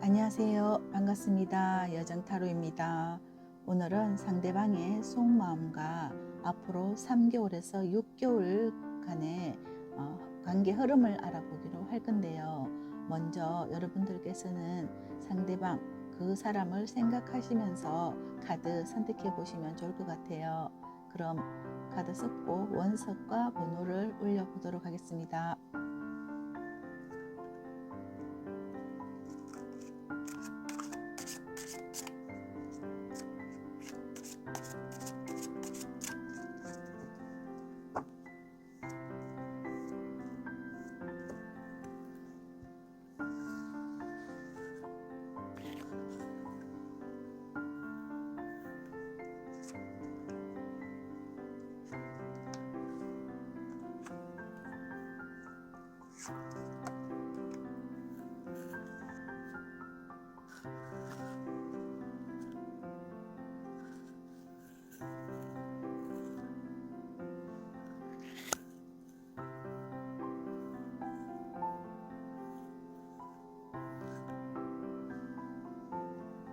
안녕하세요. 반갑습니다. 여정타로입니다. 오늘은 상대방의 속마음과 앞으로 3개월에서 6개월간의 관계 흐름을 알아보기로 할 건데요. 먼저 여러분들께서는 상대방 그 사람을 생각하시면서 카드 선택해 보시면 좋을 것 같아요. 그럼 카드 섞고 원석과 번호를 올려보도록 하겠습니다.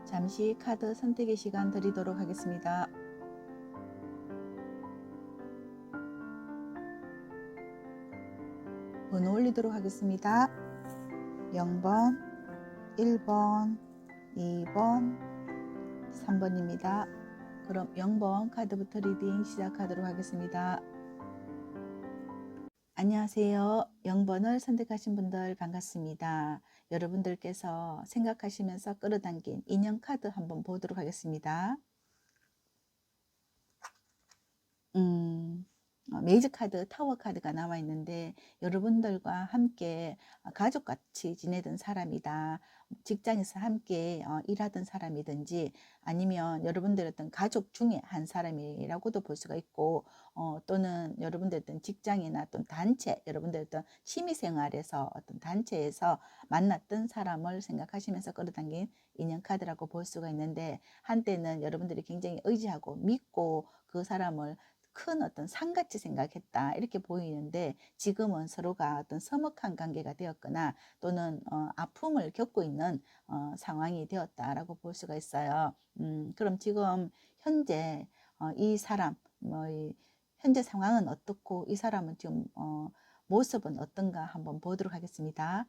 잠시 카드 선택의 시간 드리도록 하겠습니다. 번호 올리도록 하겠습니다. 0번, 1번, 2번, 3번입니다. 그럼 0번 카드부터 리딩 시작하도록 하겠습니다. 안녕하세요. 0번을 선택하신 분들 반갑습니다. 여러분들께서 생각하시면서 끌어당긴 인형 카드 한번 보도록 하겠습니다. 메이즈 카드, 타워 카드가 나와 있는데 여러분들과 함께 가족같이 지내던 사람이다. 직장에서 함께 일하던 사람이든지 아니면 여러분들의 어떤 가족 중에 한 사람이라고도 볼 수가 있고 또는 여러분들의 어떤 직장이나 어떤 단체, 여러분들의 어떤 취미생활에서 어떤 단체에서 만났던 사람을 생각하시면서 끌어당긴 인형 카드라고 볼 수가 있는데 한때는 여러분들이 굉장히 의지하고 믿고 그 사람을 큰 어떤 산같이 생각했다 이렇게 보이는데 지금은 서로가 어떤 서먹한 관계가 되었거나 또는 아픔을 겪고 있는 상황이 되었다라고 볼 수가 있어요. 그럼 지금 현재 이 사람 현재 상황은 어떻고 이 사람은 지금 모습은 어떤가 한번 보도록 하겠습니다.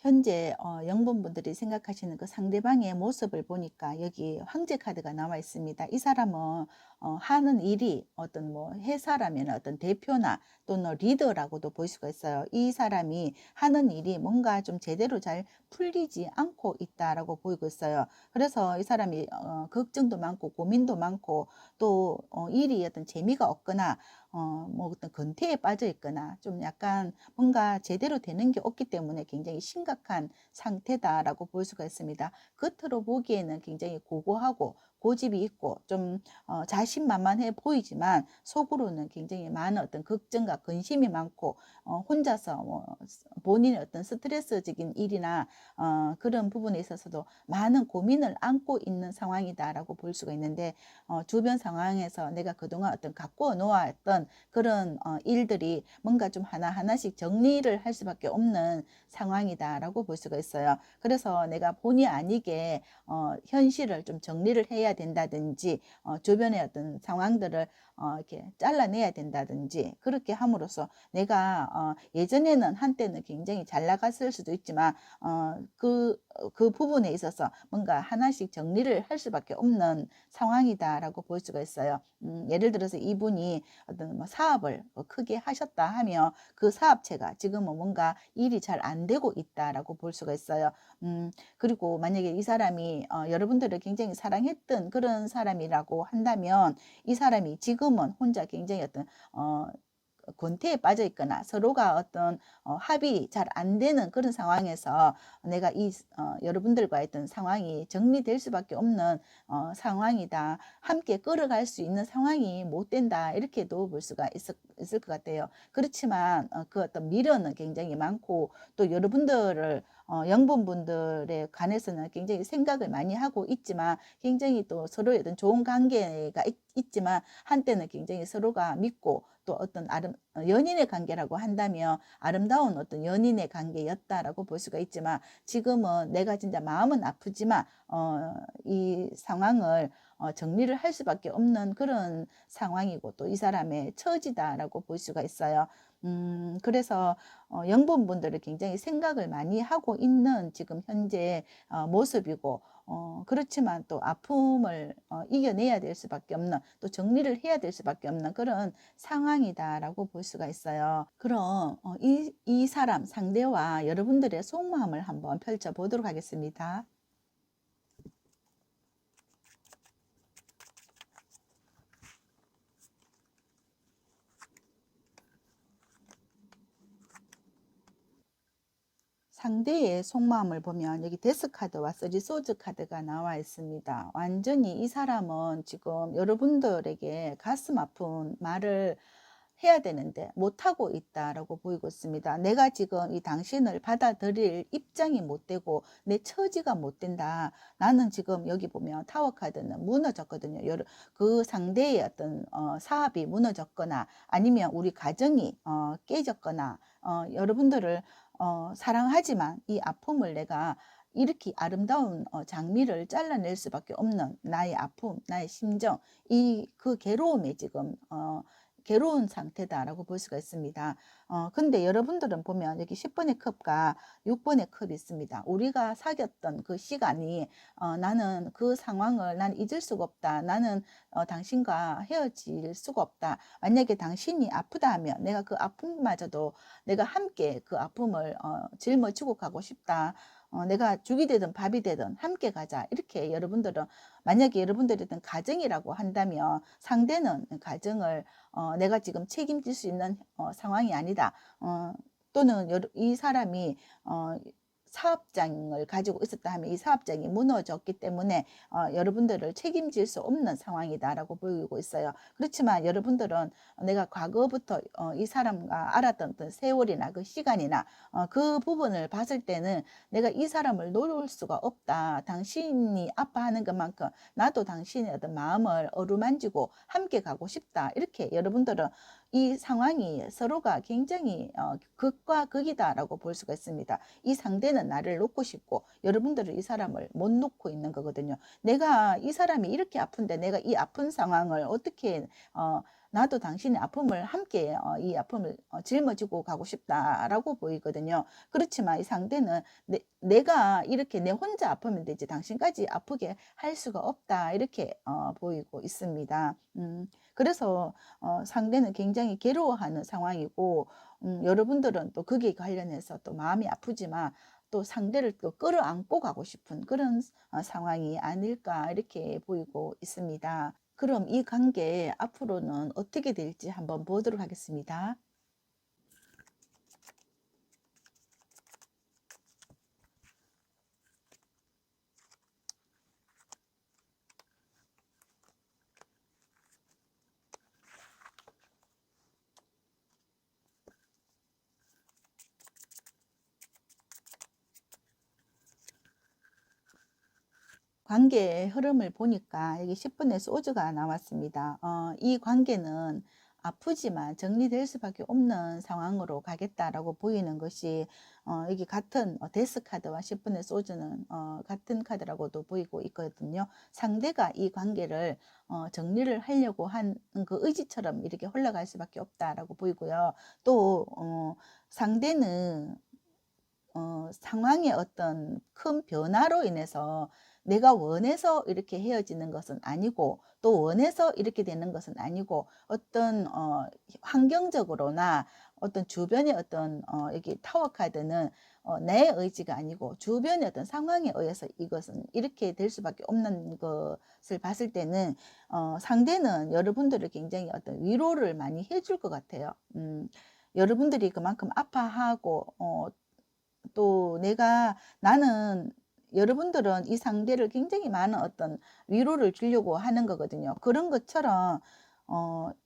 현재 영분분들이 생각하시는 그 상대방의 모습을 보니까 여기 황제 카드가 나와 있습니다. 이 사람은 하는 일이 어떤 뭐 회사라면 어떤 대표나 또는 리더라고도 볼 수가 있어요. 이 사람이 하는 일이 뭔가 좀 제대로 잘 풀리지 않고 있다라고 보이고 있어요. 그래서 이 사람이 걱정도 많고 고민도 많고 또 일이 어떤 재미가 없거나 뭐 어떤 근태에 빠져 있거나 좀 약간 뭔가 제대로 되는 게 없기 때문에 굉장히 심각한 상태다라고 볼 수가 있습니다. 겉으로 보기에는 굉장히 고고하고 고집이 있고 좀 자신만만해 보이지만 속으로는 굉장히 많은 어떤 걱정과 근심이 많고 혼자서 본인의 어떤 스트레스적인 일이나 그런 부분에 있어서도 많은 고민을 안고 있는 상황이다라고 볼 수가 있는데 주변 상황에서 내가 그동안 어떤 갖고 놓았던 그런 일들이 뭔가 좀 하나하나씩 정리를 할 수밖에 없는 상황이다라고 볼 수가 있어요. 그래서 내가 본의 아니게 현실을 좀 정리를 해야 된다든지 주변의 어떤 상황들을 이렇게 잘라내야 된다든지 그렇게 함으로써 내가 예전에는 한때는 굉장히 잘 나갔을 수도 있지만 그 부분에 있어서 뭔가 하나씩 정리를 할 수밖에 없는 상황이다라고 볼 수가 있어요. 예를 들어서 이분이 어떤 뭐 사업을 크게 하셨다 하면 그 사업체가 지금은 뭔가 일이 잘 안 되고 있다라고 볼 수가 있어요. 그리고 만약에 이 사람이 여러분들을 굉장히 사랑했던 그런 사람이라고 한다면 이 사람이 지금은 혼자 굉장히 어떤 권태에 빠져 있거나 서로가 어떤 합이 잘 안 되는 그런 상황에서 내가 여러분들과 있던 상황이 정리될 수밖에 없는 상황이다. 함께 끌어갈 수 있는 상황이 못 된다. 이렇게도 볼 수가 있을 것 같아요. 그렇지만 그 어떤 미련은 굉장히 많고, 또 여러분들을 영분분들에 관해서는 굉장히 생각을 많이 하고 있지만, 굉장히 또 서로의 어떤 좋은 관계가 있지만, 한때는 굉장히 서로가 믿고, 또 어떤 연인의 관계라고 한다면 아름다운 어떤 연인의 관계였다라고 볼 수가 있지만, 지금은 내가 진짜 마음은 아프지만 이 상황을 정리를 할 수밖에 없는 그런 상황이고, 또 이 사람의 처지다라고 볼 수가 있어요. 그래서 영분분들을 굉장히 생각을 많이 하고 있는 지금 현재 모습이고, 그렇지만 또 아픔을 이겨내야 될 수밖에 없는, 또 정리를 해야 될 수밖에 없는 그런 상황이다라고 볼 수가 있어요. 그럼 이 사람 상대와 여러분들의 속마음을 한번 펼쳐보도록 하겠습니다. 상대의 속마음을 보면 여기 데스 카드와 3 소즈 카드가 나와 있습니다. 완전히 이 사람은 지금 여러분들에게 가슴 아픈 말을 해야 되는데 못하고 있다라고 보이고 있습니다. 내가 지금 이 당신을 받아들일 입장이 못 되고 내 처지가 못 된다. 나는 지금 여기 보면 타워 카드는 무너졌거든요. 그 상대의 어떤 사업이 무너졌거나, 아니면 우리 가정이 깨졌거나, 여러분들을 사랑하지만 이 아픔을 내가 이렇게 아름다운 장미를 잘라낼 수밖에 없는 나의 아픔, 나의 심정, 그 괴로움에 지금 괴로운 상태다라고 볼 수가 있습니다. 근데 여러분들은 보면 여기 10번의 컵과 6번의 컵이 있습니다. 우리가 사귀었던 그 시간이, 나는 그 상황을 난 잊을 수가 없다. 나는 당신과 헤어질 수가 없다. 만약에 당신이 아프다 하면 내가 그 아픔마저도 내가 함께 그 아픔을 짊어지고 가고 싶다. 내가 죽이 되든 밥이 되든 함께 가자. 이렇게 여러분들은, 만약에 여러분들이 든 가정이라고 한다면, 상대는 가정을 내가 지금 책임질 수 있는 상황이 아니다. 또는 이 사람이 사업장을 가지고 있었다 하면 이 사업장이 무너졌기 때문에 여러분들을 책임질 수 없는 상황이다라고 보이고 있어요. 그렇지만 여러분들은 내가 과거부터 이 사람과 알았던 그 세월이나 그 시간이나 그 부분을 봤을 때는 내가 이 사람을 놓을 수가 없다. 당신이 아파하는 것만큼 나도 당신의 어떤 마음을 어루만지고 함께 가고 싶다. 이렇게 여러분들은 이 상황이 서로가 굉장히 극과 극이다라고 볼 수가 있습니다. 이 상대는 나를 놓고 싶고, 여러분들은 이 사람을 못 놓고 있는 거거든요. 내가 이 사람이 이렇게 아픈데 내가 이 아픈 상황을 어떻게 나도 당신의 아픔을 함께 이 아픔을 짊어지고 가고 싶다라고 보이거든요. 그렇지만 이 상대는 내가 이렇게 내 혼자 아프면 되지 당신까지 아프게 할 수가 없다, 이렇게 보이고 있습니다. 그래서 상대는 굉장히 괴로워하는 상황이고, 여러분들은 또 거기에 관련해서 또 마음이 아프지만 또 상대를 또 끌어안고 가고 싶은 그런 상황이 아닐까, 이렇게 보이고 있습니다. 그럼 이 관계 앞으로는 어떻게 될지 한번 보도록 하겠습니다. 관계의 흐름을 보니까 여기 10분의 소주가 나왔습니다. 이 관계는 아프지만 정리될 수밖에 없는 상황으로 가겠다라고 보이는 것이, 여기 같은 데스 카드와 10분의 소주는 같은 카드라고도 보이고 있거든요. 상대가 이 관계를 정리를 하려고 한 그 의지처럼 이렇게 흘러갈 수밖에 없다라고 보이고요. 또 상대는 상황의 어떤 큰 변화로 인해서 내가 원해서 이렇게 헤어지는 것은 아니고, 또 원해서 이렇게 되는 것은 아니고 어떤 환경적으로나 어떤 주변의 어떤 여기 타워 카드는 내 의지가 아니고 주변의 어떤 상황에 의해서 이것은 이렇게 될 수밖에 없는 것을 봤을 때는 상대는 여러분들을 굉장히 어떤 위로를 많이 해줄 것 같아요. 여러분들이 그만큼 아파하고 또 나는 여러분들은 이 상대를 굉장히 많은 어떤 위로를 주려고 하는 거거든요. 그런 것처럼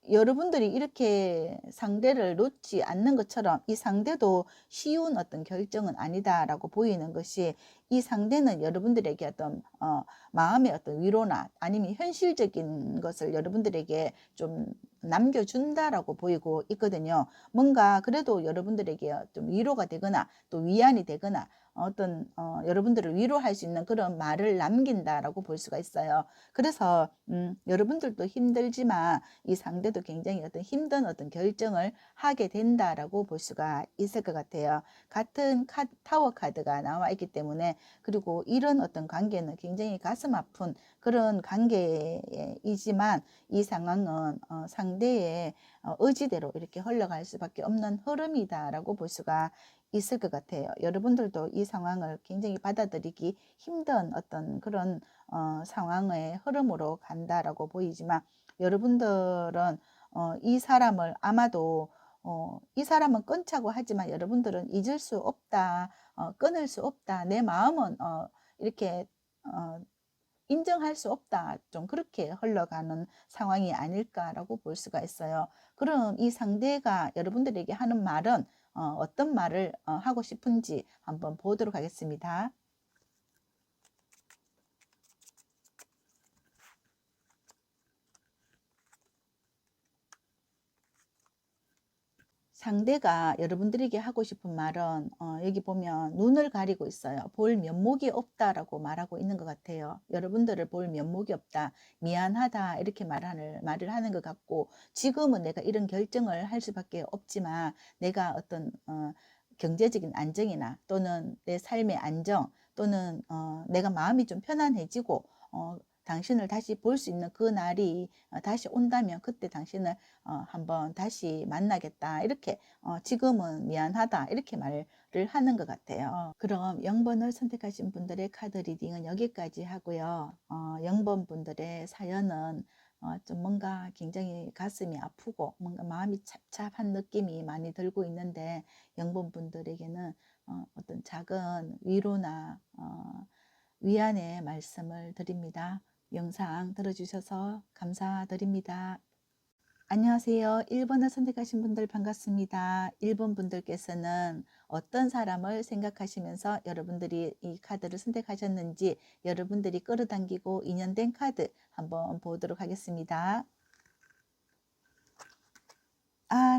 여러분들이 이렇게 상대를 놓지 않는 것처럼 이 상대도 쉬운 어떤 결정은 아니다라고 보이는 것이, 이 상대는 여러분들에게 어떤 마음의 어떤 위로나 아니면 현실적인 것을 여러분들에게 좀 남겨준다라고 보이고 있거든요. 뭔가 그래도 여러분들에게 좀 위로가 되거나 또 위안이 되거나 어떤 여러분들을 위로할 수 있는 그런 말을 남긴다라고 볼 수가 있어요. 그래서 여러분들도 힘들지만 이 상대도 굉장히 어떤 힘든 어떤 결정을 하게 된다라고 볼 수가 있을 것 같아요. 같은 타워 카드가 나와 있기 때문에, 그리고 이런 어떤 관계는 굉장히 가슴 아픈 그런 관계이지만 이 상황은 상대의 의지대로 이렇게 흘러갈 수밖에 없는 흐름이다라고 볼 수가 있을 것 같아요. 여러분들도 이 상황을 굉장히 받아들이기 힘든 어떤 그런 상황의 흐름으로 간다라고 보이지만, 여러분들은 이 사람을 아마도 이 사람은 끊자고 하지만 여러분들은 잊을 수 없다, 끊을 수 없다, 내 마음은 이렇게 어, 인정할 수 없다, 좀 그렇게 흘러가는 상황이 아닐까라고 볼 수가 있어요. 그럼 이 상대가 여러분들에게 하는 말은 어떤 말을 하고 싶은지 한번 보도록 하겠습니다. 상대가 여러분들에게 하고 싶은 말은 여기 보면 눈을 가리고 있어요. 볼 면목이 없다라고 말하고 있는 것 같아요. 여러분들을 볼 면목이 없다, 미안하다, 이렇게 말을 하는 것 같고, 지금은 내가 이런 결정을 할 수밖에 없지만 내가 어떤 경제적인 안정이나 또는 내 삶의 안정 또는 내가 마음이 좀 편안해지고 당신을 다시 볼 수 있는 그 날이 다시 온다면 그때 당신을 한번 다시 만나겠다, 이렇게 지금은 미안하다, 이렇게 말을 하는 것 같아요. 그럼 0번을 선택하신 분들의 카드 리딩은 여기까지 하고요. 0번 분들의 사연은 좀 뭔가 굉장히 가슴이 아프고 뭔가 마음이 찹찹한 느낌이 많이 들고 있는데, 0번 분들에게는 어떤 작은 위로나 위안의 말씀을 드립니다. 영상 들어주셔서 감사드립니다. 안녕하세요. 1번을 선택하신 분들 반갑습니다. 1번 분들께서는 어떤 사람을 생각하시면서 여러분들이 이 카드를 선택하셨는지, 여러분들이 끌어당기고 인연된 카드 한번 보도록 하겠습니다.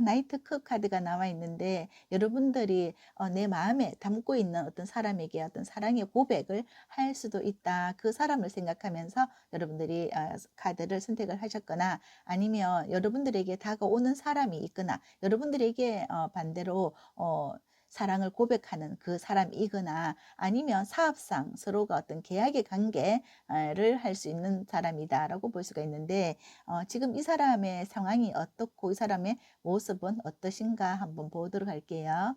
나이트 컵 카드가 나와 있는데, 여러분들이 내 마음에 담고 있는 어떤 사람에게 어떤 사랑의 고백을 할 수도 있다. 그 사람을 생각하면서 여러분들이 카드를 선택을 하셨거나, 아니면 여러분들에게 다가오는 사람이 있거나, 여러분들에게 반대로 사랑을 고백하는 그 사람이거나, 아니면 사업상 서로가 어떤 계약의 관계를 할 수 있는 사람이다라고 볼 수가 있는데, 지금 이 사람의 상황이 어떻고 이 사람의 모습은 어떠신가 한번 보도록 할게요.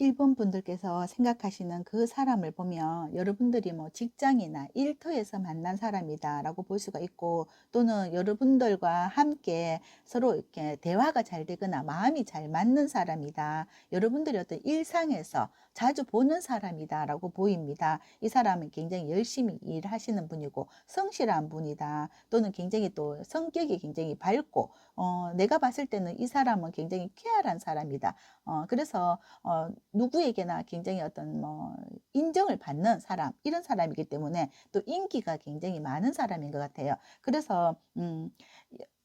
1번 분들께서 생각하시는 그 사람을 보면 여러분들이 뭐 직장이나 일터에서 만난 사람이다라고 볼 수가 있고, 또는 여러분들과 함께 서로 이렇게 대화가 잘 되거나 마음이 잘 맞는 사람이다, 여러분들이 어떤 일상에서 자주 보는 사람이다라고 보입니다. 이 사람은 굉장히 열심히 일하시는 분이고 성실한 분이다, 또는 굉장히 또 성격이 굉장히 밝고 내가 봤을 때는 이 사람은 굉장히 쾌활한 사람이다. 그래서 누구에게나 굉장히 어떤 뭐 인정을 받는 사람, 이런 사람이기 때문에 또 인기가 굉장히 많은 사람인 것 같아요. 그래서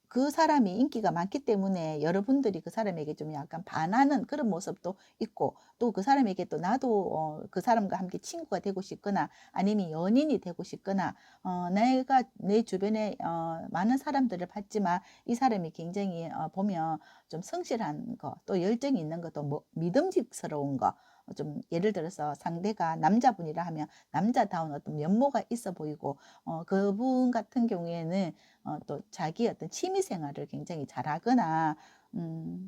그 사람이 인기가 많기 때문에 여러분들이 그 사람에게 좀 약간 반하는 그런 모습도 있고, 또 그 사람에게 또 나도 그 사람과 함께 친구가 되고 싶거나 아니면 연인이 되고 싶거나, 내가 내 주변에 많은 사람들을 봤지만 이 사람이 굉장히 보면 좀 성실한 거, 또 열정이 있는 거, 또 뭐 믿음직스러운 거, 좀 예를 들어서 상대가 남자분이라 하면 남자다운 어떤 면모가 있어 보이고, 그분 같은 경우에는 또 자기 어떤 취미 생활을 굉장히 잘하거나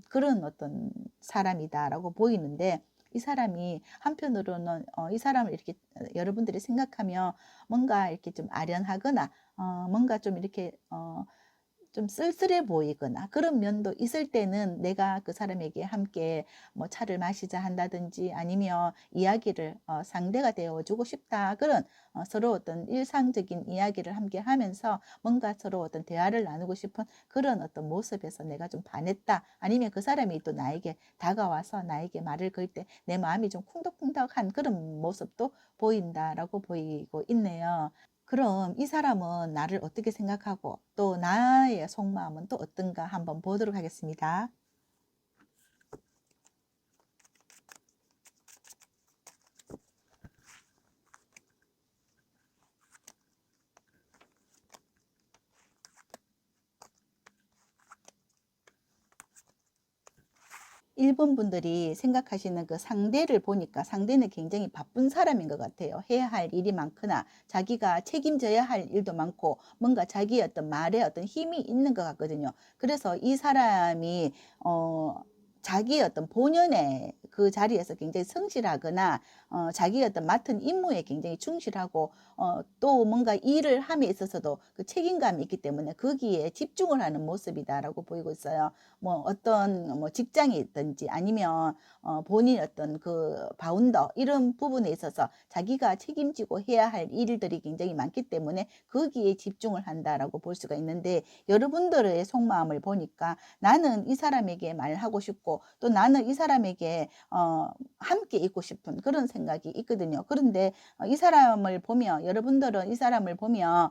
그런 어떤 사람이다라고 보이는데, 이 사람이 한편으로는 이 사람을 이렇게 여러분들이 생각하면 뭔가 이렇게 좀 아련하거나 뭔가 좀 이렇게 좀 쓸쓸해 보이거나 그런 면도 있을 때는, 내가 그 사람에게 함께 뭐 차를 마시자 한다든지 아니면 이야기를 상대가 되어 주고 싶다, 그런 서로 어떤 일상적인 이야기를 함께 하면서 뭔가 서로 어떤 대화를 나누고 싶은 그런 어떤 모습에서 내가 좀 반했다, 아니면 그 사람이 또 나에게 다가와서 나에게 말을 걸 때 내 마음이 좀 쿵덕쿵덕한 그런 모습도 보인다라고 보이고 있네요. 그럼 이 사람은 나를 어떻게 생각하고 또 나의 속마음은 또 어떤가 한번 보도록 하겠습니다. 1번 분들이 생각하시는 그 상대를 보니까 상대는 굉장히 바쁜 사람인 것 같아요. 해야 할 일이 많거나 자기가 책임져야 할 일도 많고 뭔가 자기의 어떤 말에 어떤 힘이 있는 것 같거든요. 그래서 이 사람이 자기의 어떤 본연의 그 자리에서 굉장히 성실하거나 자기의 어떤 맡은 임무에 굉장히 충실하고, 또 뭔가 일을 함에 있어서도 그 책임감이 있기 때문에 거기에 집중을 하는 모습이다라고 보이고 있어요. 뭐 어떤 뭐 직장이 있든지 아니면 본인 어떤 그 바운더 이런 부분에 있어서 자기가 책임지고 해야 할 일들이 굉장히 많기 때문에 거기에 집중을 한다라고 볼 수가 있는데, 여러분들의 속마음을 보니까 나는 이 사람에게 말하고 싶고 또 나는 이 사람에게 함께 있고 싶은 그런 생각이 있거든요. 그런데 이 사람을 보면, 여러분들은 이 사람을 보면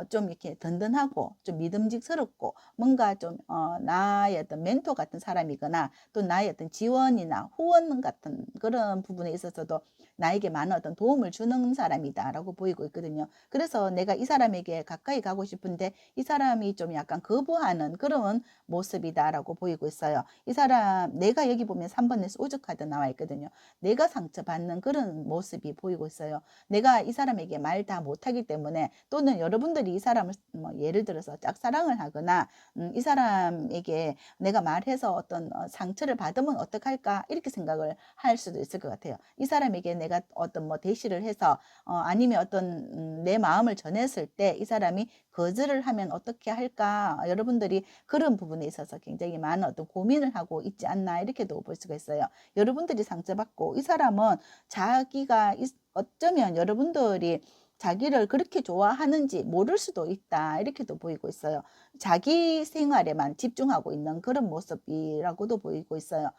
좀 이렇게 든든하고 좀 믿음직스럽고 뭔가 좀 나의 어떤 멘토 같은 사람이거나 또 나의 어떤 지원이나 후원 같은 그런 부분에 있어서도 나에게 많은 어떤 도움을 주는 사람이다라고 보이고 있거든요. 그래서 내가 이 사람에게 가까이 가고 싶은데 이 사람이 좀 약간 거부하는 그런 모습이다라고 보이고 있어요. 이 사람, 내가 여기 보면 3번에서 오죽 카드 나와 있거든요. 내가 상처받는 그런 모습이 보이고 있어요. 내가 이 사람에게 말 다 못하기 때문에, 또는 여러분들이 이 사람을 뭐 예를 들어서 짝사랑을 하거나 이 사람에게 내가 말해서 어떤 상처를 받으면 어떡할까 이렇게 생각을 할 수도 있을 것 같아요. 이 사람에게 내가 어떤 뭐 대시를 해서 아니면 어떤 내 마음을 전했을 때 이 사람이 거절을 하면 어떻게 할까, 여러분들이 그런 부분에 있어서 굉장히 많은 어떤 고민을 하고 있지 않나 이렇게도 볼 수가 있어요. 여러분들이 상처받고 이 사람은 자기가 어쩌면 여러분들이 자기를 그렇게 좋아하는지 모를 수도 있다 이렇게도 보이고 있어요. 자기 생활에만 집중하고 있는 그런 모습이라고도 보이고 있어요.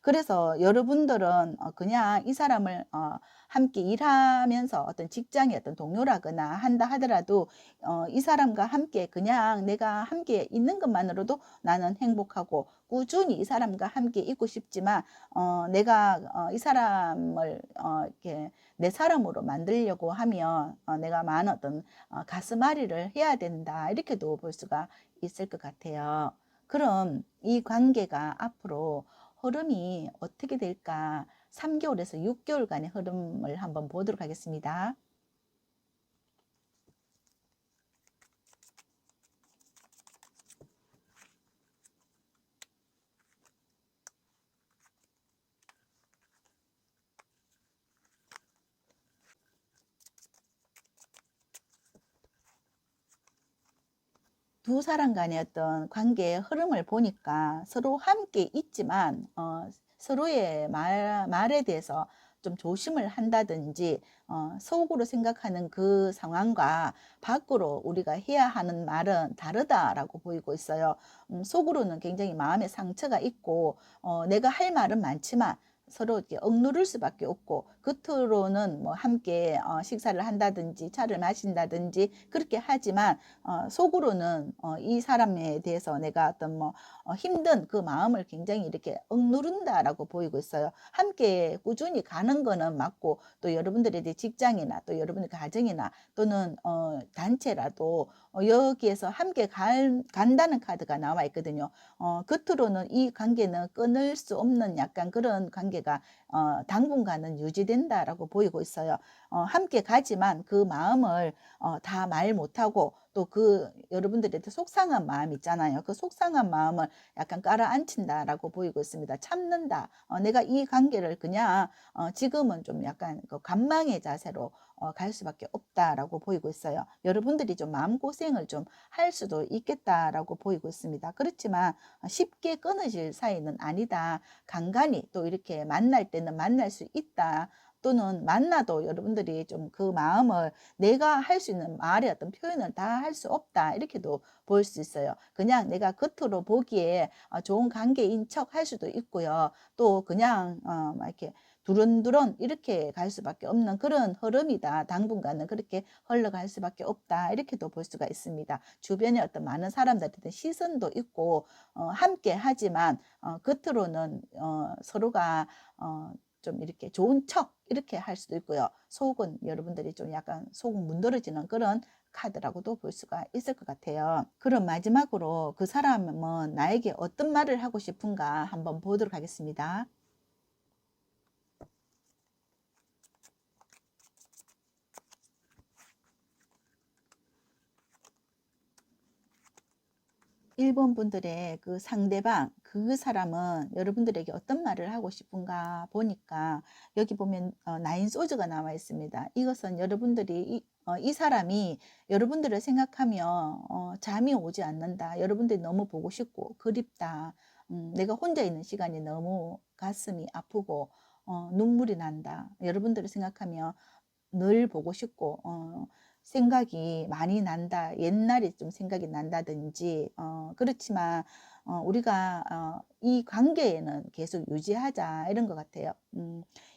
그래서 여러분들은 그냥 이 사람을 함께 일하면서 어떤 직장의 어떤 동료라거나 한다 하더라도 이 사람과 함께 그냥 내가 함께 있는 것만으로도 나는 행복하고 꾸준히 이 사람과 함께 있고 싶지만, 내가 이 사람을 이렇게 내 사람으로 만들려고 하면 내가 많은 어떤 가슴앓이를 해야 된다 이렇게도 볼 수가 있을 것 같아요. 그럼 이 관계가 앞으로 흐름이 어떻게 될까? 3개월에서 6개월간의 흐름을 한번 보도록 하겠습니다. 두 사람 간의 어떤 관계의 흐름을 보니까 서로 함께 있지만 서로의 말에 대해서 좀 조심을 한다든지, 속으로 생각하는 그 상황과 밖으로 우리가 해야 하는 말은 다르다라고 보이고 있어요. 속으로는 굉장히 마음의 상처가 있고 내가 할 말은 많지만 서로 이렇게 억누를 수밖에 없고, 겉으로는 뭐 함께 식사를 한다든지 차를 마신다든지 그렇게 하지만 속으로는 이 사람에 대해서 내가 어떤 뭐 힘든 그 마음을 굉장히 이렇게 억누른다라고 보이고 있어요. 함께 꾸준히 가는 거는 맞고 또 여러분들의 직장이나 또 여러분의 가정이나 또는 단체라도 여기에서 함께 간다는 카드가 나와 있거든요. 겉으로는 이 관계는 끊을 수 없는 약간 그런 관계가 당분간은 유지된다라고 보이고 있어요. 함께 가지만 그 마음을 다 말 못하고 또 그 여러분들의 속상한 마음 있잖아요. 그 속상한 마음을 약간 깔아앉힌다라고 보이고 있습니다. 참는다. 내가 이 관계를 그냥 지금은 좀 약간 그 관망의 자세로 갈 수밖에 없다라고 보이고 있어요. 여러분들이 좀 마음고생을 좀 할 수도 있겠다라고 보이고 있습니다. 그렇지만 쉽게 끊어질 사이는 아니다. 간간히 또 이렇게 만날 때는 만날 수 있다. 또는 만나도 여러분들이 좀 그 마음을 내가 할 수 있는 말의 어떤 표현을 다 할 수 없다. 이렇게도 볼 수 있어요. 그냥 내가 겉으로 보기에 좋은 관계인 척 할 수도 있고요. 또 그냥 막 이렇게 두런두런 이렇게 갈 수밖에 없는 그런 흐름이다. 당분간은 그렇게 흘러갈 수밖에 없다. 이렇게도 볼 수가 있습니다. 주변에 어떤 많은 사람들의 시선도 있고 함께 하지만 겉으로는 서로가 좀 이렇게 좋은 척 이렇게 할 수도 있고요. 속은 여러분들이 좀 약간 속은 문드러지는 그런 카드라고도 볼 수가 있을 것 같아요. 그럼 마지막으로 그 사람은 나에게 어떤 말을 하고 싶은가 한번 보도록 하겠습니다. 1번 분들의 그 상대방, 그 사람은 여러분들에게 어떤 말을 하고 싶은가 보니까 여기 보면 나인 소즈가 나와 있습니다. 이것은 여러분들이 이 사람이 여러분들을 생각하며 잠이 오지 않는다. 여러분들이 너무 보고 싶고 그립다. 내가 혼자 있는 시간이 너무 가슴이 아프고 눈물이 난다. 여러분들을 생각하며 늘 보고 싶고 생각이 많이 난다. 옛날이 좀 생각이 난다든지 그렇지만 우리가 이 관계에는 계속 유지하자 이런 것 같아요.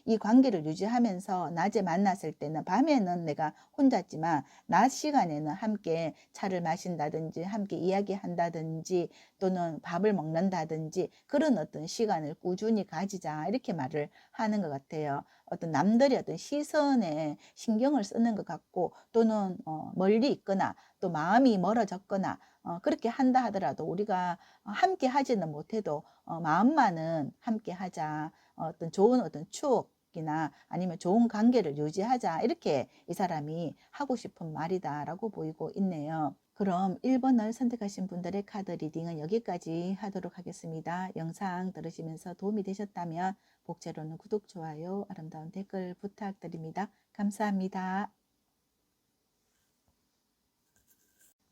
이 관계를 유지하면서 낮에 만났을 때는 밤에는 내가 혼자지만 낮 시간에는 함께 차를 마신다든지 함께 이야기한다든지 또는 밥을 먹는다든지 그런 어떤 시간을 꾸준히 가지자 이렇게 말을 하는 것 같아요. 어떤 남들의 어떤 시선에 신경을 쓰는 것 같고 또는 멀리 있거나 또 마음이 멀어졌거나 그렇게 한다 하더라도 우리가 함께 하지는 못해도 마음만은 함께 하자. 어떤 좋은 어떤 추억이나 아니면 좋은 관계를 유지하자. 이렇게 이 사람이 하고 싶은 말이다라고 보이고 있네요. 그럼 1번을 선택하신 분들의 카드 리딩은 여기까지 하도록 하겠습니다. 영상 들으시면서 도움이 되셨다면 복제로는 구독, 좋아요, 아름다운 댓글 부탁드립니다. 감사합니다.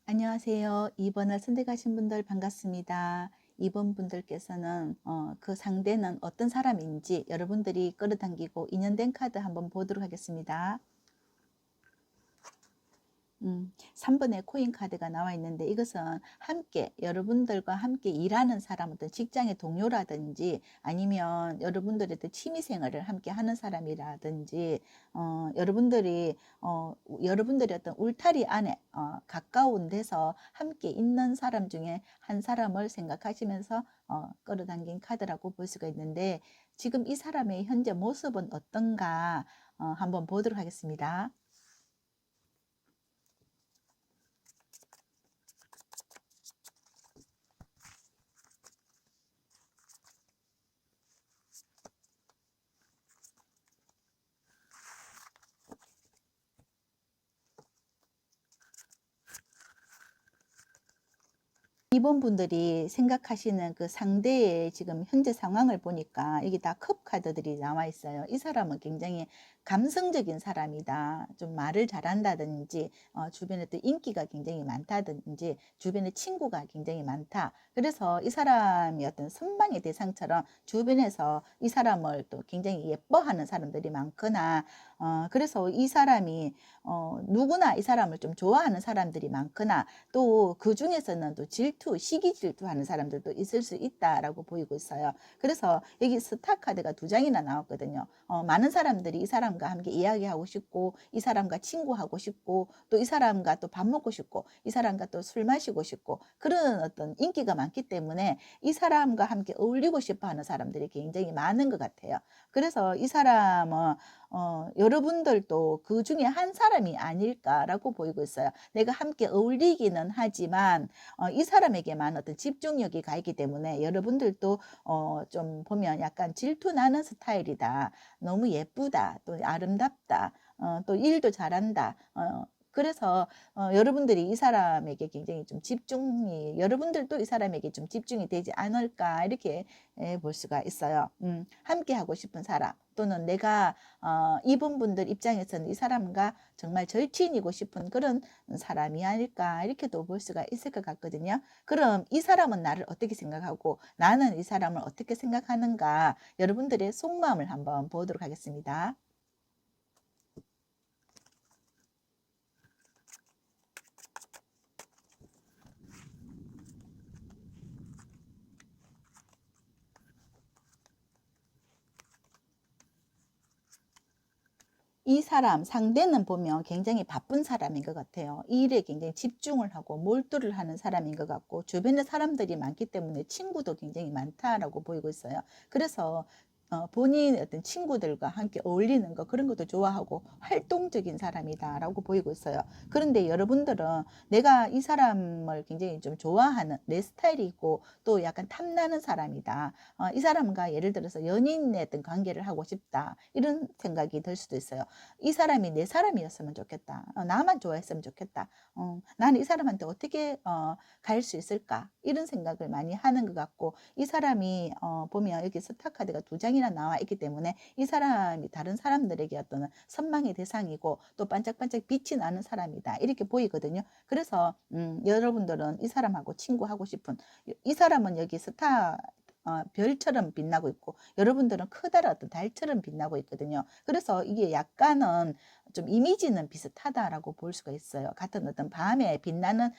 안녕하세요. 2번을 선택하신 분들 반갑습니다. 2번 분들께서는 그 상대는 어떤 사람인지 여러분들이 끌어당기고 인연된 카드 한번 보도록 하겠습니다. 3번의 코인 카드가 나와 있는데 이것은 함께 여러분들과 함께 일하는 사람 어떤 직장의 동료라든지 아니면 여러분들의 취미 생활을 함께 하는 사람이라든지 여러분들이 어떤 울타리 안에 가까운 데서 함께 있는 사람 중에 한 사람을 생각하시면서 끌어당긴 카드라고 볼 수가 있는데 지금 이 사람의 현재 모습은 어떤가 한번 보도록 하겠습니다. 이번 분들이 생각하시는 그 상대의 지금 현재 상황을 보니까 이게 다 컵 카드들이 나와 있어요. 이 사람은 굉장히 감성적인 사람이다. 좀 말을 잘한다든지 주변에 또 인기가 굉장히 많다든지 주변에 친구가 굉장히 많다. 그래서 이 사람이 어떤 선망의 대상처럼 주변에서 이 사람을 또 굉장히 예뻐하는 사람들이 많거나 그래서 이 사람이 누구나 이 사람을 좀 좋아하는 사람들이 많거나 또 그중에서는 또 시기 질투하는 사람들도 있을 수 있다라고 보이고 있어요. 그래서 여기 스타 카드가 두 장이나 나왔거든요. 많은 사람들이 이 사람과 함께 이야기하고 싶고 이 사람과 친구하고 싶고 또 이 사람과 또 밥 먹고 싶고 이 사람과 또 술 마시고 싶고 그런 어떤 인기가 많기 때문에 이 사람과 함께 어울리고 싶어 하는 사람들이 굉장히 많은 것 같아요. 그래서 이 사람은 여러분들도 그 중에 한 사람이 아닐까라고 보이고 있어요. 내가 함께 어울리기는 하지만 이 사람에게만 어떤 집중력이 가 있기 때문에 여러분들도 좀 보면 약간 질투나는 스타일이다. 너무 예쁘다. 또 아름답다. 또 일도 잘한다. 그래서 여러분들이 이 사람에게 굉장히 좀 여러분들도 이 사람에게 좀 집중이 되지 않을까 이렇게 볼 수가 있어요. 함께 하고 싶은 사람 또는 내가 이분분들 입장에서는 이 사람과 정말 절친이고 싶은 그런 사람이 아닐까 이렇게도 볼 수가 있을 것 같거든요. 그럼 이 사람은 나를 어떻게 생각하고 나는 이 사람을 어떻게 생각하는가 여러분들의 속마음을 한번 보도록 하겠습니다. 이 사람 상대는 보면 굉장히 바쁜 사람인 것 같아요. 이 일에 굉장히 집중을 하고 몰두를 하는 사람인 것 같고 주변에 사람들이 많기 때문에 친구도 굉장히 많다라고 보이고 있어요. 그래서 본인의 어떤 친구들과 함께 어울리는 거 그런 것도 좋아하고 활동적인 사람이다라고 보이고 있어요. 그런데 여러분들은 내가 이 사람을 굉장히 좀 좋아하는 내 스타일이 있고 또 약간 탐나는 사람이다. 이 사람과 예를 들어서 연인의 어떤 관계를 하고 싶다. 이런 생각이 들 수도 있어요. 이 사람이 내 사람이었으면 좋겠다. 나만 좋아했으면 좋겠다. 나는 이 사람한테 어떻게 갈 수 있을까? 이런 생각을 많이 하는 것 같고 이 사람이 보면 여기 스타 카드가 두 장이나 나와 있기 때문에 이 사람이 다른 사람들에게 어떤 선망의 대상이고 또 반짝반짝 빛이 나는 사람이다. 이렇게 보이거든요. 그래서 여러분들은 이 사람하고 친구하고 싶은 이 사람은 여기 별처럼 빛나고 있고 여러분들은 커다란 어떤 달처럼 빛나고 있거든요. 그래서 이게 약간은 좀 이미지는 비슷하다라고 볼 수가 있어요. 같은 어떤 밤에 빛나는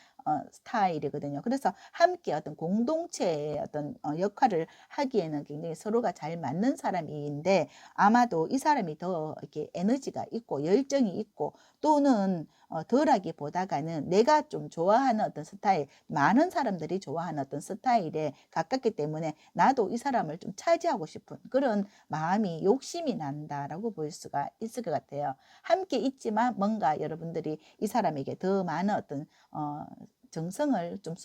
스타일이거든요. 그래서 함께 어떤 공동체의 어떤 역할을 하기에는 굉장히 서로가 잘 맞는 사람인데 아마도 이 사람이 더 이렇게 에너지가 있고 열정이 있고 또는 덜하기보다가는 내가 좀 좋아하는 어떤 스타일, 많은 사람들이 좋아하는 어떤 스타일에 가깝기 때문에 나도 이 사람을 좀 차지하고 싶은 그런 마음이 욕심이 난다라고 볼 수가 있을 것 같아요. 함께 있지만 뭔가 여러분들이 이 사람에게 더 많은 어떤 정성을 좀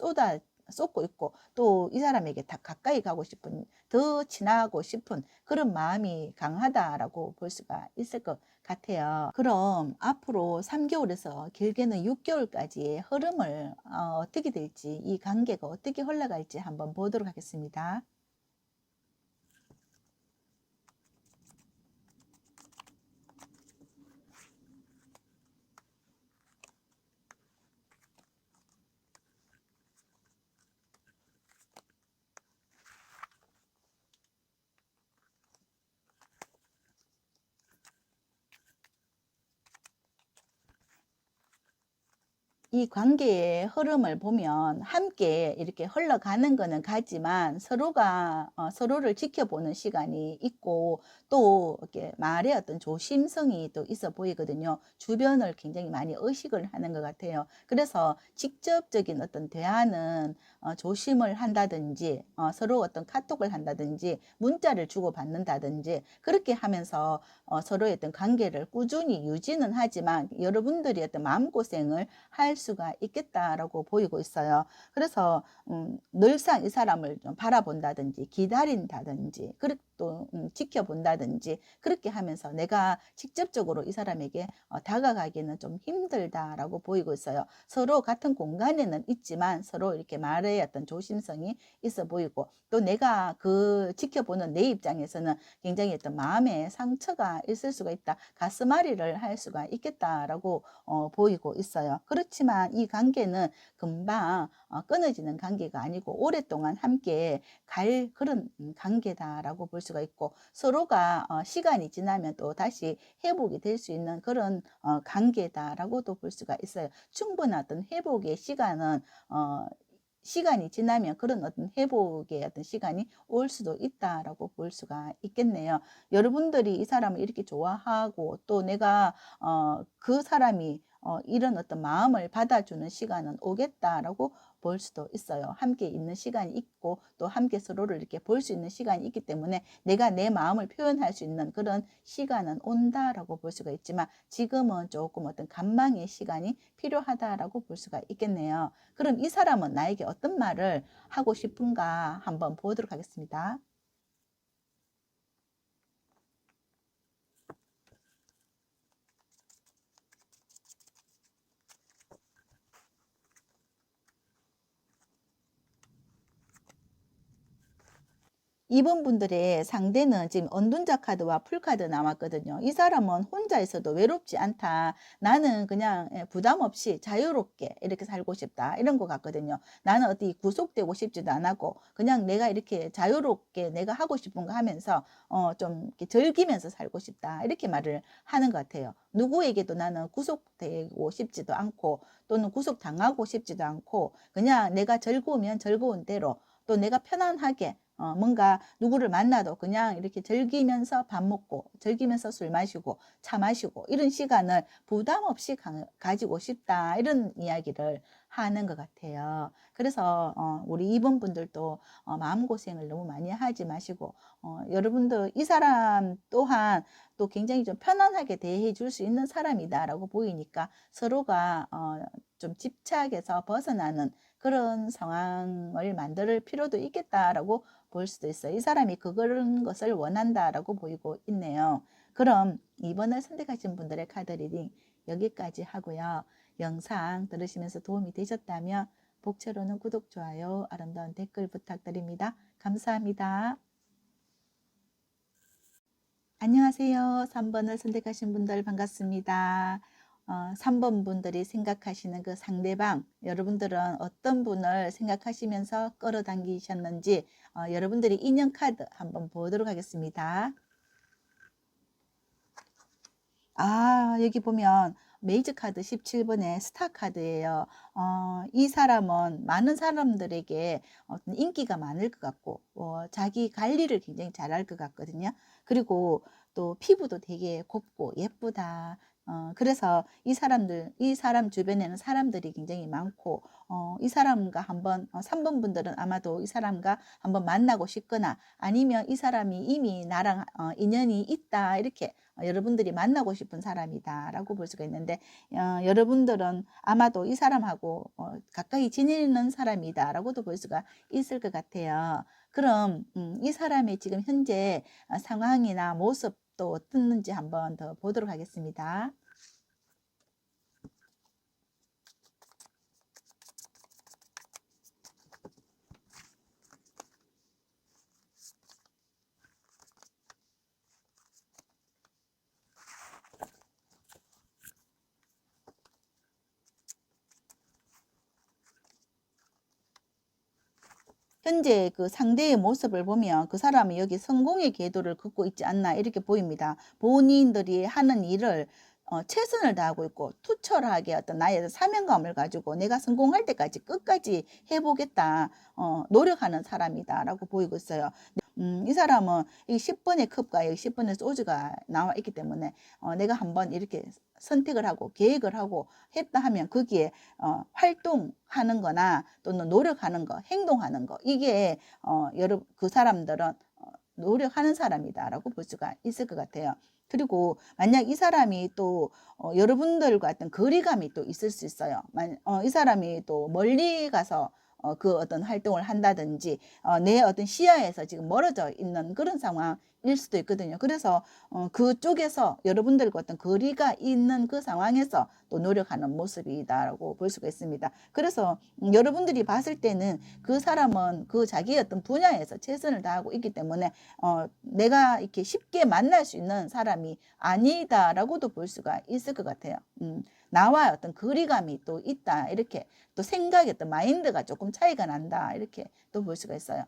쏟고 있고 또 이 사람에게 다 가까이 가고 싶은 더 친하고 싶은 그런 마음이 강하다라고 볼 수가 있을 것 같아요. 그럼 앞으로 3개월에서 길게는 6개월까지의 흐름을 어떻게 될지 이 관계가 어떻게 흘러갈지 한번 보도록 하겠습니다. 이 관계의 흐름을 보면 함께 이렇게 흘러가는 거는 같지만 서로가 서로를 지켜보는 시간이 있고 또 이렇게 말의 어떤 조심성이 또 있어 보이거든요. 주변을 굉장히 많이 의식을 하는 것 같아요. 그래서 직접적인 어떤 대화는 조심을 한다든지 서로 어떤 카톡을 한다든지 문자를 주고받는다든지 그렇게 하면서 서로의 어떤 관계를 꾸준히 유지는 하지만 여러분들이 어떤 마음고생을 할 수가 있겠다라고 보이고 있어요. 그래서 늘상 이 사람을 좀 바라본다든지 기다린다든지 그리고 또 지켜본다든지 그렇게 하면서 내가 직접적으로 이 사람에게 다가가기는 좀 힘들다라고 보이고 있어요. 서로 같은 공간에는 있지만 서로 이렇게 말의 어떤 조심성이 있어 보이고 또 내가 그 지켜보는 내 입장에서는 굉장히 어떤 마음에 상처가 있을 수가 있다. 가슴앓이를 할 수가 있겠다라고 보이고 있어요. 그렇지만 이 관계는 금방 끊어지는 관계가 아니고 오랫동안 함께 갈 그런 관계다라고 볼 수가 수가 있고, 서로가 시간이 지나면 또 다시 회복이 될 수 있는 그런 관계다라고도 볼 수가 있어요. 충분한 어떤 회복의 시간은 시간이 지나면 그런 어떤 회복의 어떤 시간이 올 수도 있다라고 볼 수가 있겠네요. 여러분들이 이 사람을 이렇게 좋아하고 또 내가 그 사람이 이런 어떤 마음을 받아주는 시간은 오겠다라고 볼 수도 있어요. 함께 있는 시간이 있고 또 함께 서로를 이렇게 볼 수 있는 시간이 있기 때문에 내가 내 마음을 표현할 수 있는 그런 시간은 온다라고 볼 수가 있지만, 지금은 조금 어떤 감망의 시간이 필요하다라고 볼 수가 있겠네요. 그럼 이 사람은 나에게 어떤 말을 하고 싶은가 한번 보도록 하겠습니다. 이번 분들의 상대는 지금 언둔자 카드와 풀카드 나왔거든요. 이 사람은 혼자 있어도 외롭지 않다. 나는 그냥 부담 없이 자유롭게 이렇게 살고 싶다. 이런 것 같거든요. 나는 어디 구속되고 싶지도 않고 그냥 내가 이렇게 자유롭게 내가 하고 싶은 거 하면서 좀 이렇게 즐기면서 살고 싶다. 이렇게 말을 하는 것 같아요. 누구에게도 나는 구속되고 싶지도 않고 또는 구속당하고 싶지도 않고 그냥 내가 즐거우면 즐거운 대로 또 내가 편안하게 뭔가 누구를 만나도 그냥 이렇게 즐기면서 밥 먹고 즐기면서 술 마시고 차 마시고 이런 시간을 부담 없이 가지고 싶다, 이런 이야기를 하는 것 같아요. 그래서 우리 이번 분들도 마음고생을 너무 많이 하지 마시고 여러분도 이 사람 또한 또 굉장히 좀 편안하게 대해 줄 수 있는 사람이다라고 보이니까 서로가 좀 집착에서 벗어나는 그런 상황을 만들 필요도 있겠다라고 볼 수도 있어요. 이 사람이 그런 것을 원한다라고 보이고 있네요. 그럼 이번을 선택하신 분들의 카드 리딩 여기까지 하고요. 영상 들으시면서 도움이 되셨다면 복채로는 구독, 좋아요, 아름다운 댓글 부탁드립니다. 감사합니다. 안녕하세요. 3번을 선택하신 분들 반갑습니다. 3번 분들이 생각하시는 그 상대방, 여러분들은 어떤 분을 생각하시면서 끌어당기셨는지 여러분들이 인연 카드 한번 보도록 하겠습니다. 여기 보면 메이저 카드 17번의 스타 카드예요. 이 사람은 많은 사람들에게 어떤 인기가 많을 것 같고 자기 관리를 굉장히 잘할 것 같거든요. 그리고 또 피부도 되게 곱고 예쁘다. 그래서 이 사람 주변에는 사람들이 굉장히 많고 이 사람과 한번 3번 분들은 아마도 이 사람과 한번 만나고 싶거나 아니면 이 사람이 이미 나랑 인연이 있다, 이렇게 여러분들이 만나고 싶은 사람이다라고 볼 수가 있는데, 여러분들은 아마도 이 사람하고 가까이 지내는 사람이다라고도 볼 수가 있을 것 같아요. 그럼 이 사람의 지금 현재 상황이나 모습도 어떻는지 한번 더 보도록 하겠습니다. 현재 그 상대의 모습을 보면 그 사람이 여기 성공의 궤도를 걷고 있지 않나 이렇게 보입니다. 본인들이 하는 일을 최선을 다하고 있고 투철하게 어떤 나의 사명감을 가지고 내가 성공할 때까지 끝까지 해보겠다, 노력하는 사람이다라고 보이고 있어요. 이 사람은 이 10번의 컵과 이 10번의 소주가 나와 있기 때문에 내가 한번 이렇게 선택을 하고 계획을 하고 했다 하면 거기에 활동하는 거나 또는 노력하는 거, 행동하는 거, 이게 그 사람들은 노력하는 사람이다라고 볼 수가 있을 것 같아요. 그리고 만약 이 사람이 또 여러분들과 어떤 거리감이 또 있을 수 있어요. 이 사람이 또 멀리 가서 그 어떤 활동을 한다든지 내 어떤 시야에서 지금 멀어져 있는 그런 상황일 수도 있거든요. 그래서 그쪽에서 여러분들과 어떤 거리가 있는 그 상황에서 또 노력하는 모습이다라고 볼 수가 있습니다. 그래서 여러분들이 봤을 때는 그 사람은 그 자기의 어떤 분야에서 최선을 다하고 있기 때문에 내가 이렇게 쉽게 만날 수 있는 사람이 아니다라고도 볼 수가 있을 것 같아요. 나와 어떤 거리감이 또 있다, 이렇게 또 생각이 어떤 마인드가 조금 차이가 난다, 이렇게 또 볼 수가 있어요.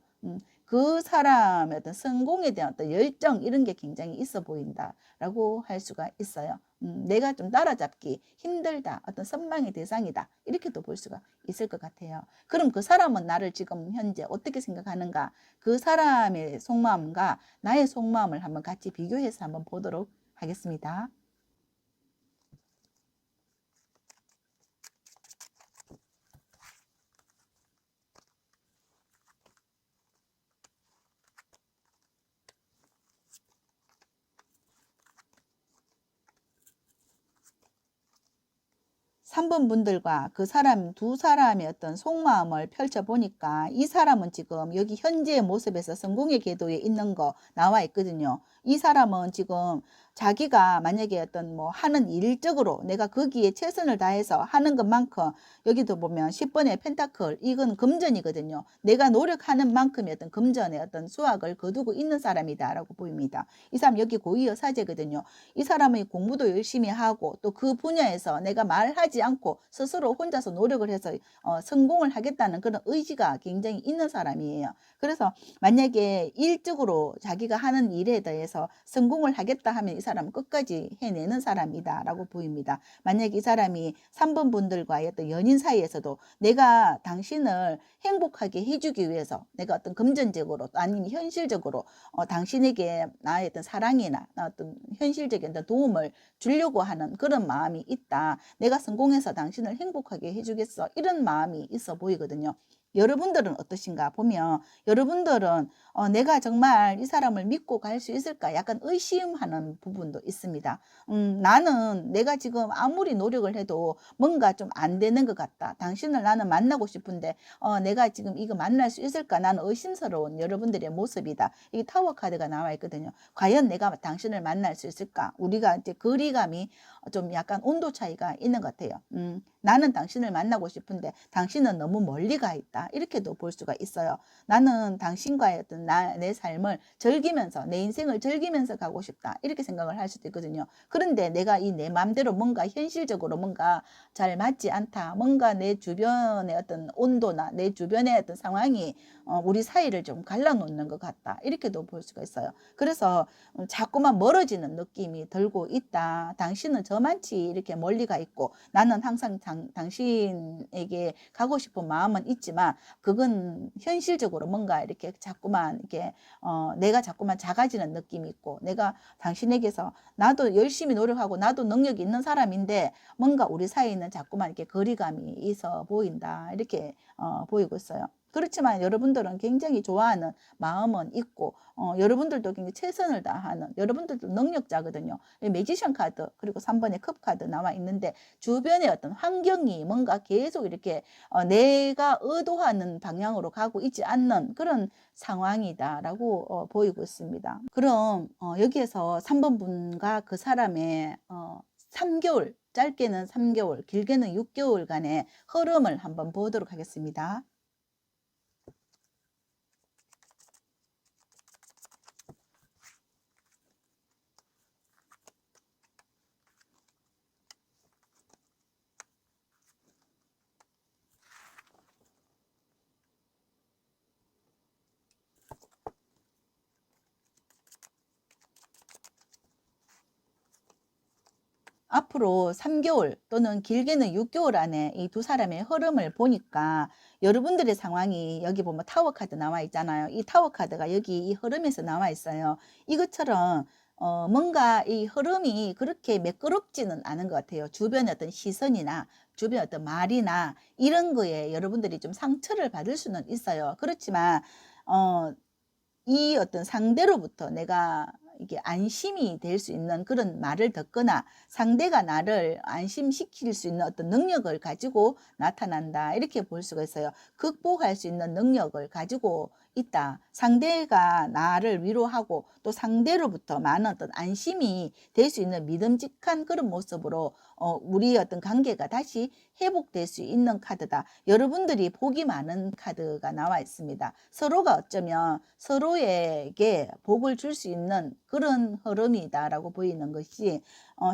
그 사람의 어떤 성공에 대한 어떤 열정 이런 게 굉장히 있어 보인다라고 할 수가 있어요. 내가 좀 따라잡기 힘들다. 어떤 선망의 대상이다. 이렇게도 볼 수가 있을 것 같아요. 그럼 그 사람은 나를 지금 현재 어떻게 생각하는가? 그 사람의 속마음과 나의 속마음을 한번 같이 비교해서 한번 보도록 하겠습니다. 3번 분들과 그 사람 두 사람의 어떤 속마음을 펼쳐 보니까 이 사람은 지금 여기 현재의 모습에서 성공의 궤도에 있는 거 나와 있거든요. 이 사람은 지금 자기가 만약에 어떤 뭐 하는 일적으로 내가 거기에 최선을 다해서 하는 것만큼 여기도 보면 10번의 펜타클 이건 금전이거든요. 내가 노력하는 만큼의 어떤 금전의 어떤 수확을 거두고 있는 사람이다라고 보입니다. 이 사람 여기 고위여사제거든요. 이 사람의 공부도 열심히 하고 또 그 분야에서 내가 말하지 않고 스스로 혼자서 노력을 해서 성공을 하겠다는 그런 의지가 굉장히 있는 사람이에요. 그래서 만약에 일적으로 자기가 하는 일에 대해서 성공을 하겠다 하면 이 사람은 끝까지 해내는 사람이다라고 보입니다. 만약에 이 사람이 3번 분들과의 어떤 연인 사이에서도 내가 당신을 행복하게 해주기 위해서 내가 어떤 금전적으로 아니면 현실적으로 당신에게 나의 어떤 사랑이나 어떤 현실적인 어떤 도움을 주려고 하는 그런 마음이 있다. 내가 성공해서 당신을 행복하게 해주겠어. 이런 마음이 있어 보이거든요. 여러분들은 어떠신가 보면 여러분들은 내가 정말 이 사람을 믿고 갈 수 있을까 약간 의심하는 부분도 있습니다. 나는 내가 지금 아무리 노력을 해도 뭔가 좀 안 되는 것 같다. 당신을 나는 만나고 싶은데 내가 지금 이거 만날 수 있을까? 나는 의심스러운 여러분들의 모습이다. 이 타워 카드가 나와 있거든요. 과연 내가 당신을 만날 수 있을까? 우리가 이제 거리감이 좀 약간 온도 차이가 있는 것 같아요. 나는 당신을 만나고 싶은데 당신은 너무 멀리 가 있다. 이렇게도 볼 수가 있어요. 나는 당신과의 어떤 내 삶을 즐기면서 내 인생을 즐기면서 가고 싶다. 이렇게 생각을 할 수도 있거든요. 그런데 내가 이 내 마음대로 뭔가 현실적으로 뭔가 잘 맞지 않다. 뭔가 내 주변의 어떤 온도나 내 주변의 어떤 상황이 우리 사이를 좀 갈라놓는 것 같다. 이렇게도 볼 수가 있어요. 그래서 자꾸만 멀어지는 느낌이 들고 있다. 당신은 저만치 이렇게 멀리 가 있고 나는 항상 당신에게 가고 싶은 마음은 있지만 그건 현실적으로 뭔가 이렇게 자꾸만 이렇게 내가 자꾸만 작아지는 느낌이 있고 내가 당신에게서 나도 열심히 노력하고 나도 능력이 있는 사람인데 뭔가 우리 사이는 자꾸만 이렇게 거리감이 있어 보인다. 이렇게 보이고 있어요. 그렇지만 여러분들은 굉장히 좋아하는 마음은 있고 여러분들도 굉장히 최선을 다하는 여러분들도 능력자거든요. 매지션 카드 그리고 3번의 컵 카드 나와 있는데 주변의 어떤 환경이 뭔가 계속 이렇게 내가 의도하는 방향으로 가고 있지 않는 그런 상황이다라고 보이고 있습니다. 그럼 여기에서 3번 분과 그 사람의 3개월 짧게는 3개월 길게는 6개월간의 흐름을 한번 보도록 하겠습니다. 앞으로 3개월 또는 길게는 6개월 안에 이 두 사람의 흐름을 보니까 여러분들의 상황이 여기 보면 타워 카드 나와 있잖아요. 이 타워 카드가 여기 이 흐름에서 나와 있어요. 이것처럼 뭔가 이 흐름이 그렇게 매끄럽지는 않은 것 같아요. 주변의 어떤 시선이나 주변의 어떤 말이나 이런 거에 여러분들이 좀 상처를 받을 수는 있어요. 그렇지만 이 어떤 상대로부터 내가 이게 안심이 될 수 있는 그런 말을 듣거나 상대가 나를 안심시킬 수 있는 어떤 능력을 가지고 나타난다. 이렇게 볼 수가 있어요. 극복할 수 있는 능력을 가지고 있다. 상대가 나를 위로하고 또 상대로부터 많은 어떤 안심이 될 수 있는 믿음직한 그런 모습으로 우리 어떤 관계가 다시 회복될 수 있는 카드다. 여러분들이 복이 많은 카드가 나와 있습니다. 서로가 어쩌면 서로에게 복을 줄 수 있는 그런 흐름이다라고 보이는 것이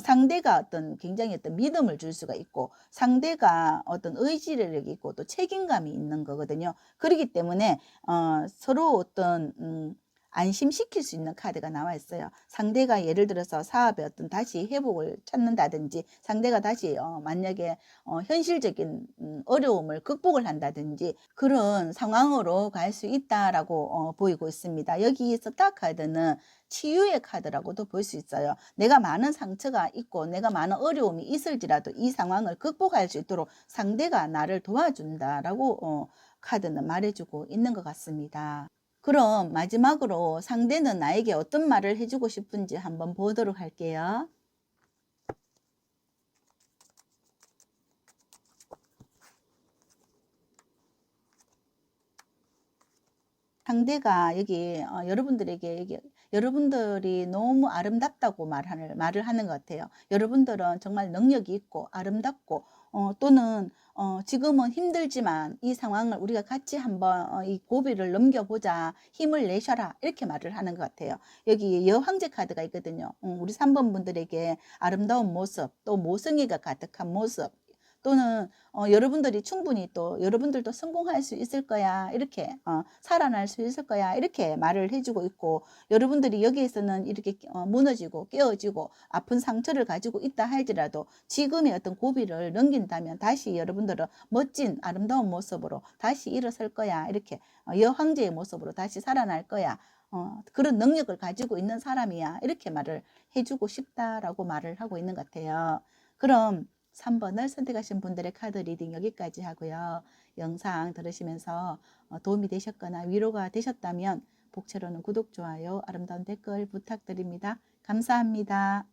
상대가 어떤 굉장히 어떤 믿음을 줄 수가 있고 상대가 어떤 의지력이 있고 또 책임감이 있는 거거든요. 그렇기 때문에 서로 어떤 안심시킬 수 있는 카드가 나와 있어요. 상대가 예를 들어서 사업에 어떤 다시 회복을 찾는다든지 상대가 다시 만약에 현실적인 어려움을 극복을 한다든지 그런 상황으로 갈 수 있다라고 보이고 있습니다. 여기 스타 카드는 치유의 카드라고도 볼 수 있어요. 내가 많은 상처가 있고 내가 많은 어려움이 있을지라도 이 상황을 극복할 수 있도록 상대가 나를 도와준다라고 카드는 말해주고 있는 것 같습니다. 그럼 마지막으로 상대는 나에게 어떤 말을 해주고 싶은지 한번 보도록 할게요. 상대가 여기 여러분들에게 여러분들이 너무 아름답다고 말을 하는 것 같아요. 여러분들은 정말 능력이 있고 아름답고 또는 지금은 힘들지만 이 상황을 우리가 같이 한번 이 고비를 넘겨보자. 힘을 내셔라. 이렇게 말을 하는 것 같아요. 여기 여황제 카드가 있거든요. 우리 3번 분들에게 아름다운 모습, 또 모성애가 가득한 모습, 또는 여러분들이 충분히 또 여러분들도 성공할 수 있을 거야. 이렇게 살아날 수 있을 거야. 이렇게 말을 해주고 있고 여러분들이 여기에서는 이렇게 무너지고 깨어지고 아픈 상처를 가지고 있다 할지라도 지금의 어떤 고비를 넘긴다면 다시 여러분들은 멋진 아름다운 모습으로 다시 일어설 거야. 이렇게 여황제의 모습으로 다시 살아날 거야. 그런 능력을 가지고 있는 사람이야. 이렇게 말을 해주고 싶다라고 말을 하고 있는 것 같아요. 그럼 3번을 선택하신 분들의 카드 리딩 여기까지 하고요. 영상 들으시면서 도움이 되셨거나 위로가 되셨다면 복채로는 구독, 좋아요, 아름다운 댓글 부탁드립니다. 감사합니다.